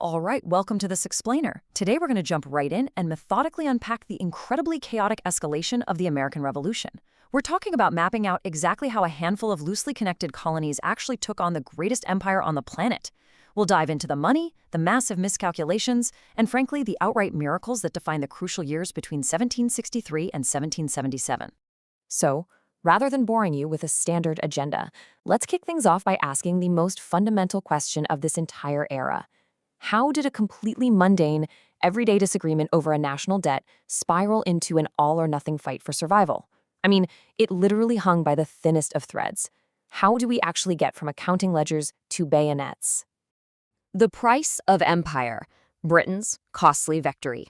All right, welcome to this explainer. Today we're going to jump right in and methodically unpack the incredibly chaotic escalation of the American Revolution. We're talking about mapping out exactly how a handful of loosely connected colonies actually took on the greatest empire on the planet. We'll dive into the money, the massive miscalculations, and frankly, the outright miracles that define the crucial years between 1763 and 1777. So, rather than boring you with a standard agenda, let's kick things off by asking the most fundamental question of this entire era. How did a completely mundane, everyday disagreement over a national debt spiral into an all-or-nothing fight for survival? I mean, it literally hung by the thinnest of threads. How do we actually get from accounting ledgers to bayonets? The price of empire, Britain's costly victory.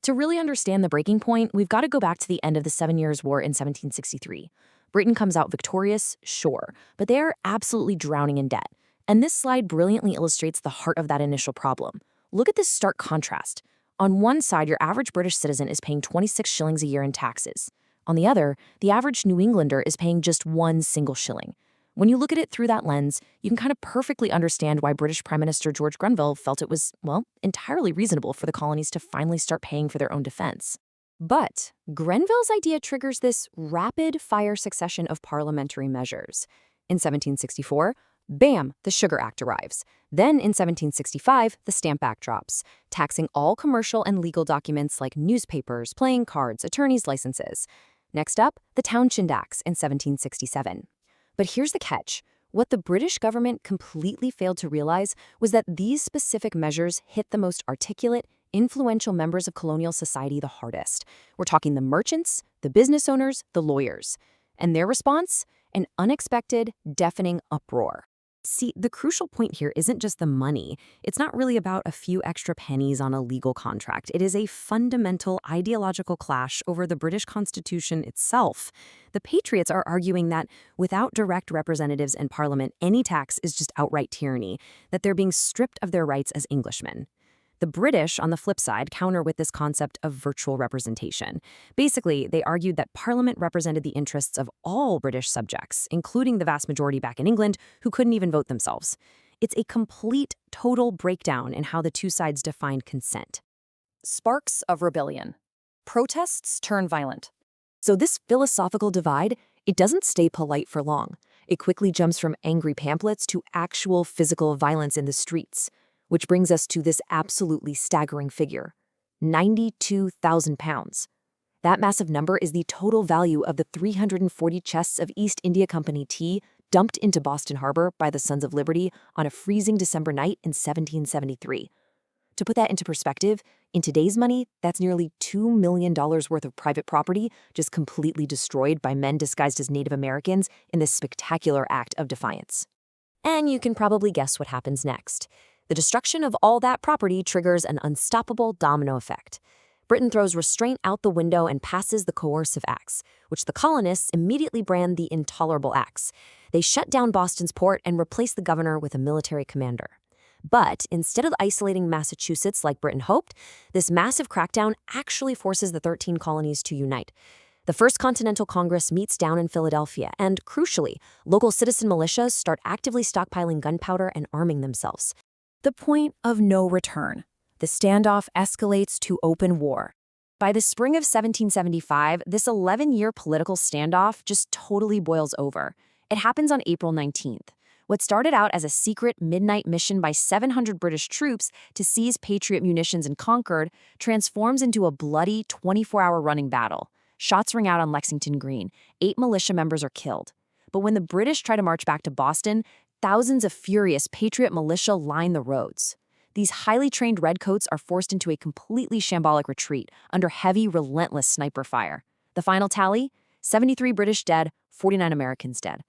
To really understand the breaking point, we've got to go back to the end of the 7 Years' War in 1763. Britain comes out victorious, sure, but they are absolutely drowning in debt. And this slide brilliantly illustrates the heart of that initial problem. Look at this stark contrast. On one side, your average British citizen is paying 26 shillings a year in taxes. On the other, the average New Englander is paying just one single shilling. When you look at it through that lens, you can kind of perfectly understand why British Prime Minister George Grenville felt it was, well, entirely reasonable for the colonies to finally start paying for their own defense. But Grenville's idea triggers this rapid-fire succession of parliamentary measures. In 1764, bam, the Sugar Act arrives. Then in 1765, the Stamp Act drops, taxing all commercial and legal documents like newspapers, playing cards, attorneys' licenses. Next up, the Townshend Acts in 1767. But here's the catch. What the British government completely failed to realize was that these specific measures hit the most articulate, influential members of colonial society the hardest. We're talking the merchants, the business owners, the lawyers. And their response? An unexpected, deafening uproar. See, the crucial point here isn't just the money. It's not really about a few extra pennies on a legal contract. It is a fundamental ideological clash over the British Constitution itself. The Patriots are arguing that without direct representatives in Parliament, any tax is just outright tyranny, that they're being stripped of their rights as Englishmen. The British, on the flip side, counter with this concept of virtual representation. Basically, they argued that Parliament represented the interests of all British subjects, including the vast majority back in England, who couldn't even vote themselves. It's a complete, total breakdown in how the two sides defined consent. Sparks of rebellion. Protests turn violent. So this philosophical divide, it doesn't stay polite for long. It quickly jumps from angry pamphlets to actual physical violence in the streets. Which brings us to this absolutely staggering figure, 92,000 pounds. That massive number is the total value of the 340 chests of East India Company tea dumped into Boston Harbor by the Sons of Liberty on a freezing December night in 1773. To put that into perspective, in today's money, that's nearly $2 million worth of private property just completely destroyed by men disguised as Native Americans in this spectacular act of defiance. And you can probably guess what happens next. The destruction of all that property triggers an unstoppable domino effect. Britain throws restraint out the window and passes the coercive acts, which the colonists immediately brand the intolerable acts. They shut down Boston's port and replace the governor with a military commander. But instead of isolating Massachusetts like Britain hoped, this massive crackdown actually forces the 13 colonies to unite. The First Continental Congress meets down in Philadelphia, and crucially, local citizen militias start actively stockpiling gunpowder and arming themselves. The point of no return. The standoff escalates to open war. By the spring of 1775, this 11-year political standoff just totally boils over. It happens on April 19th. What started out as a secret midnight mission by 700 British troops to seize Patriot munitions in Concord transforms into a bloody 24-hour running battle. Shots ring out on Lexington Green. 8 militia members are killed. But when the British try to march back to Boston, thousands of furious Patriot militia line the roads. These highly trained redcoats are forced into a completely shambolic retreat under heavy, relentless sniper fire. The final tally? 73 British dead, 49 Americans dead.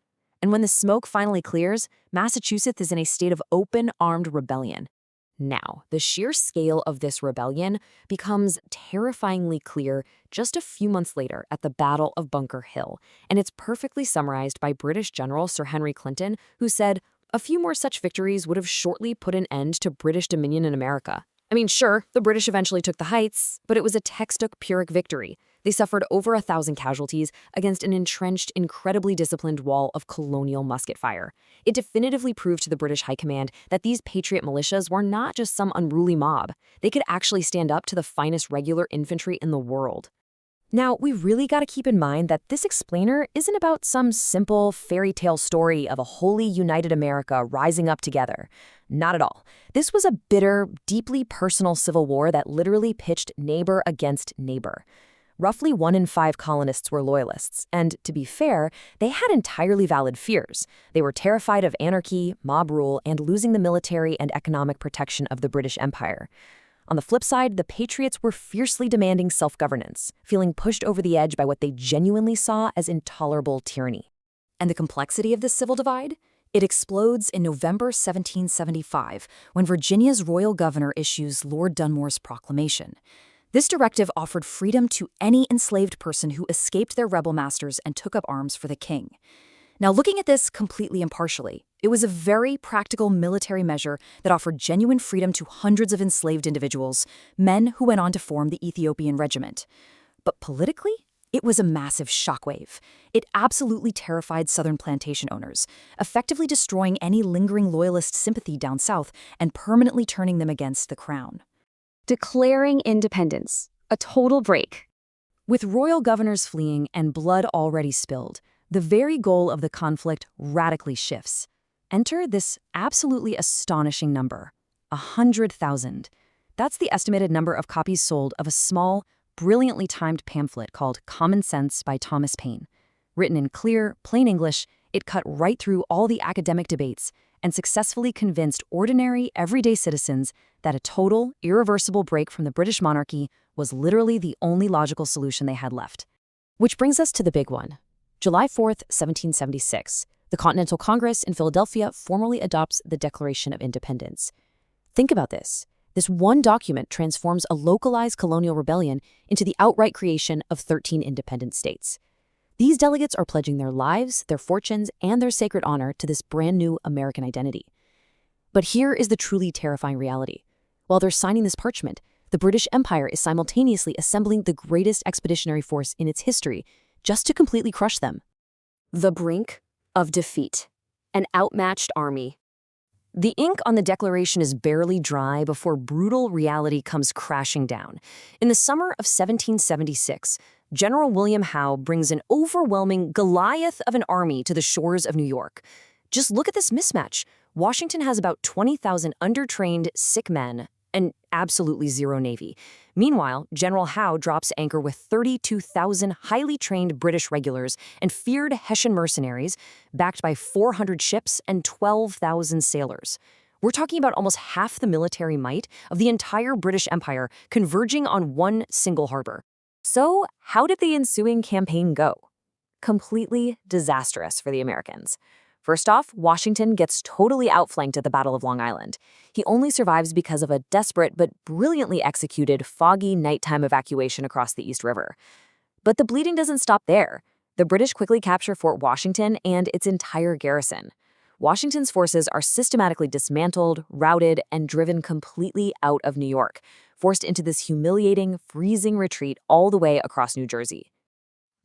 And when the smoke finally clears, Massachusetts is in a state of open, armed rebellion. Now, the sheer scale of this rebellion becomes terrifyingly clear just a few months later at the Battle of Bunker Hill, and it's perfectly summarized by British General Sir Henry Clinton, who said, "A few more such victories would have shortly put an end to British dominion in America." I mean, sure, the British eventually took the heights, but it was a textbook Pyrrhic victory. They suffered over 1,000 casualties against an entrenched, incredibly disciplined wall of colonial musket fire. It definitively proved to the British High Command that these patriot militias were not just some unruly mob. They could actually stand up to the finest regular infantry in the world. Now, we really got to keep in mind that this explainer isn't about some simple fairy tale story of a wholly united America rising up together. Not at all. This was a bitter, deeply personal civil war that literally pitched neighbor against neighbor. Roughly 1 in 5 colonists were loyalists, and to be fair, they had entirely valid fears. They were terrified of anarchy, mob rule, and losing the military and economic protection of the British Empire. On the flip side, the Patriots were fiercely demanding self-governance, feeling pushed over the edge by what they genuinely saw as intolerable tyranny. And the complexity of this civil divide? It explodes in November 1775, when Virginia's royal governor issues Lord Dunmore's proclamation. This directive offered freedom to any enslaved person who escaped their rebel masters and took up arms for the king. Now, looking at this completely impartially, it was a very practical military measure that offered genuine freedom to hundreds of enslaved individuals, men who went on to form the Ethiopian Regiment. But politically, it was a massive shockwave. It absolutely terrified Southern plantation owners, effectively destroying any lingering loyalist sympathy down south and permanently turning them against the crown. Declaring independence, a total break. With royal governors fleeing and blood already spilled, the very goal of the conflict radically shifts. Enter this absolutely astonishing number, 100,000. That's the estimated number of copies sold of a small, brilliantly timed pamphlet called Common Sense by Thomas Paine. Written in clear, plain English, it cut right through all the academic debates and successfully convinced ordinary, everyday citizens that a total, irreversible break from the British monarchy was literally the only logical solution they had left. Which brings us to the big one. July 4th, 1776, the Continental Congress in Philadelphia formally adopts the Declaration of Independence. Think about this. This one document transforms a localized colonial rebellion into the outright creation of 13 independent states. These delegates are pledging their lives, their fortunes, and their sacred honor to this brand new American identity. But here is the truly terrifying reality. While they're signing this parchment, the British Empire is simultaneously assembling the greatest expeditionary force in its history just to completely crush them. The brink of defeat. An outmatched army. The ink on the declaration is barely dry before brutal reality comes crashing down. In the summer of 1776, General William Howe brings an overwhelming Goliath of an army to the shores of New York. Just look at this mismatch. Washington has about 20,000 undertrained, sick men and absolutely zero navy. Meanwhile, General Howe drops anchor with 32,000 highly trained British regulars and feared Hessian mercenaries, backed by 400 ships and 12,000 sailors. We're talking about almost half the military might of the entire British Empire converging on one single harbor. So, how did the ensuing campaign go? Completely disastrous for the Americans. First off, Washington gets totally outflanked at the Battle of Long Island. He only survives because of a desperate but brilliantly executed foggy nighttime evacuation across the East River. But the bleeding doesn't stop there. The British quickly capture Fort Washington and its entire garrison. Washington's forces are systematically dismantled, routed, and driven completely out of New York, forced into this humiliating, freezing retreat all the way across New Jersey.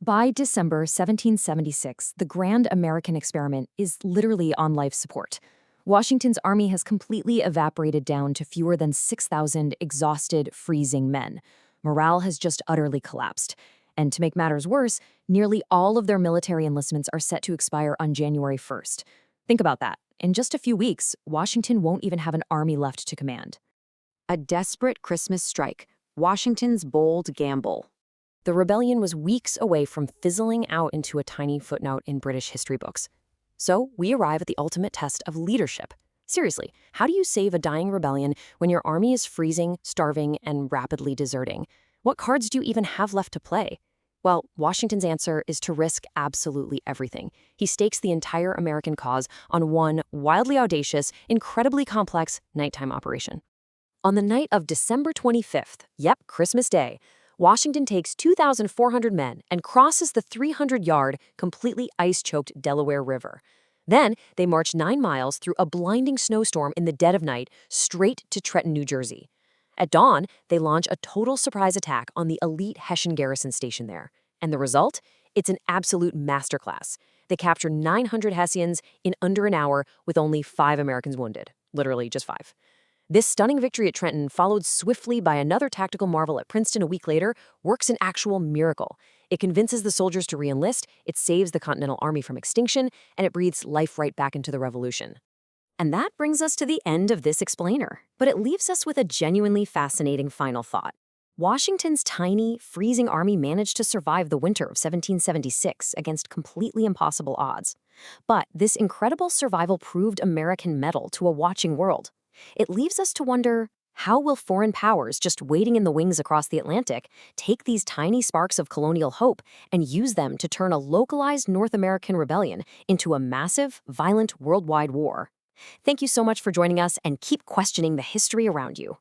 By December 1776, the grand American experiment is literally on life support. Washington's army has completely evaporated down to fewer than 6,000 exhausted, freezing men. Morale has just utterly collapsed. And to make matters worse, nearly all of their military enlistments are set to expire on January 1st. Think about that. In just a few weeks, Washington won't even have an army left to command. A desperate Christmas strike, Washington's bold gamble. The rebellion was weeks away from fizzling out into a tiny footnote in British history books. So we arrive at the ultimate test of leadership. Seriously, how do you save a dying rebellion when your army is freezing, starving, and rapidly deserting? What cards do you even have left to play? Well, Washington's answer is to risk absolutely everything. He stakes the entire American cause on one wildly audacious, incredibly complex nighttime operation. On the night of December 25th, Christmas Day, Washington takes 2,400 men and crosses the 300-yard, completely ice-choked Delaware River. Then they march 9 miles through a blinding snowstorm in the dead of night straight to Trenton, New Jersey. At dawn, they launch a total surprise attack on the elite Hessian garrison station there. And the result? It's an absolute masterclass. They capture 900 Hessians in under an hour with only 5 Americans wounded. Literally just 5. This stunning victory at Trenton, followed swiftly by another tactical marvel at Princeton a week later, works an actual miracle. It convinces the soldiers to re-enlist, it saves the Continental Army from extinction, and it breathes life right back into the Revolution. And that brings us to the end of this explainer. But it leaves us with a genuinely fascinating final thought. Washington's tiny, freezing army managed to survive the winter of 1776 against completely impossible odds. But this incredible survival proved American mettle to a watching world. It leaves us to wonder, how will foreign powers just waiting in the wings across the Atlantic take these tiny sparks of colonial hope and use them to turn a localized North American rebellion into a massive, violent worldwide war? Thank you so much for joining us, and keep questioning the history around you.